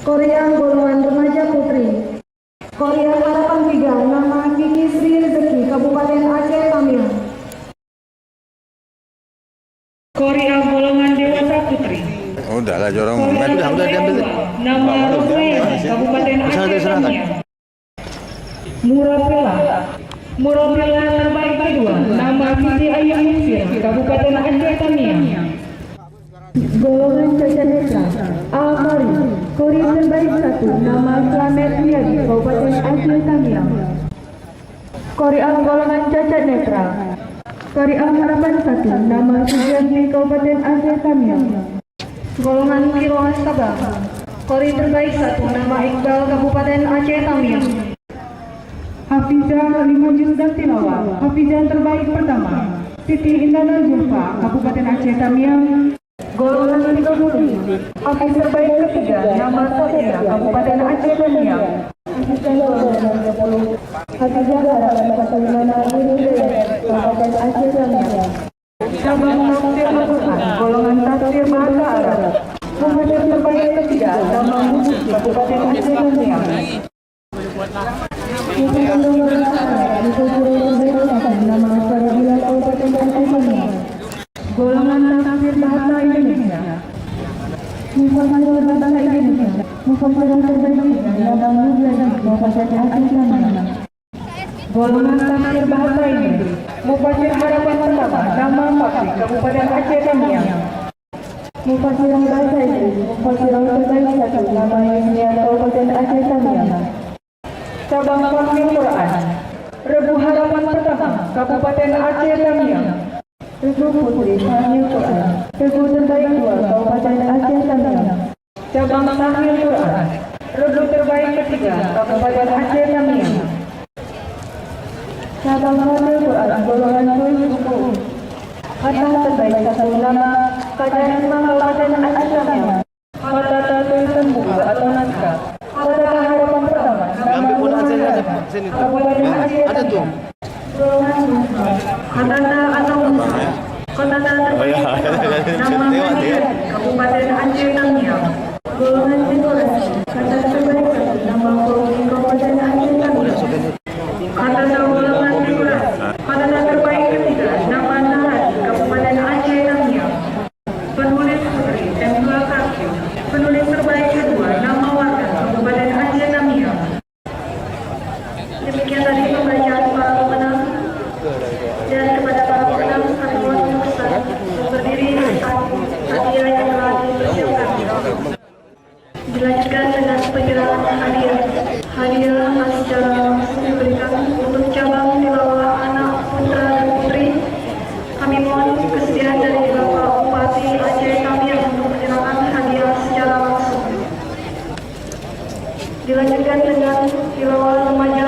Korea golongan remaja putri. Korea Harapan 3 nama Kiki Sri Rezeki Kabupaten Aceh Tamiang. Korea golongan dewasa putri. Oh, udah lah jorong. Udah diambil. Nama Rosmaya Kabupaten Aceh Tamiang. Murapila terbaik kedua nama Siti Ayu Musir Kabupaten Aceh Tamiang. Golongan cacat netra Al-Mari. Korea terbaik 1 nama Slamet Riyadi Kabupaten Aceh Tamiang. Korea golongan cacat netra Korea Harapan 1 nama Sujiatmi Kabupaten Aceh Tamiang. Golongan Kiloan Sabang. Korea terbaik 1 nama Iqbal Kabupaten Aceh Tamiang. Hafizah 5 juz dan tilawah. Hafizah terbaik pertama Siti Indana Zulfa Kabupaten Aceh Tamiang. Golongan 30. Hafiz terbaik ketiga nama Sofia Kabupaten Aceh Tamiang. Hafizah golongan 30. Hafizah Harapan 1 nama Hidayah Kabupaten Aceh Tamiang. Cabang tafsir Al-Quran golongan tafsir bahasa Arab. Muhammad terbaik ketiga nama Muhammad Kabupaten Aceh Tamiang. Golongan tafsir bahasa Indonesia. Mufasir bahasa Indonesia. Mufasir terbaik nama Muhammad Kabupaten Aceh Tamiang. Golongan tafsir bahasa Inggris. Mufasir Harapan pertama nama Fakri Kabupaten Aceh Tamiang. Mufasir bahasa Inggris. Mufasir terbaik 1 nama Yusnia Kabupaten Aceh Tamiang. Cabang Fakri Quran. Rebu Harapan pertama Kabupaten Aceh Tamiang. Rebu Putri Fakri Quran. Rebu terbaik 2 Kabupaten Aceh Tamiang. Cabang Fakri Quran. Rebu terbaik ketiga Kabupaten Aceh Tamiang. Cabang Fakri Quran golongan buku. Kata terbaik 1 nama Kajian Kabupaten Aceh Tamiang. Kata tulisan buku atau naskah. Kata Harapan pertama nama Kabupaten Aceh Tamiang. Golongan Kata atau Kota terbaik nama Kabupaten Aceh Tamiang. Golongan dekorasi. Kata terbaik nama Kabupaten Aceh Tamiang. Kata golongan dekorasi. Kata terbaik ketiga nama Narati Kabupaten Aceh Tamiang. Penulis putri Temple Kartu. Penulis terbaik kedua nama warga Kabupaten Aceh Tamiang. Demikian tadi pembacaan para pemenang. Dan kepada para pemenang kami mohon pesan berdiri hadiah yang telah dipersiapkan. Dilanjutkan dengan penyerahan hadiah. Hadiah secara langsung diberikan untuk cabang tilawah anak putra dan putri. Kami mohon kesediaan dari Bapak Bupati Aceh Tamiang untuk menyerahkan hadiah secara langsung. Dilanjutkan dengan tilawah remaja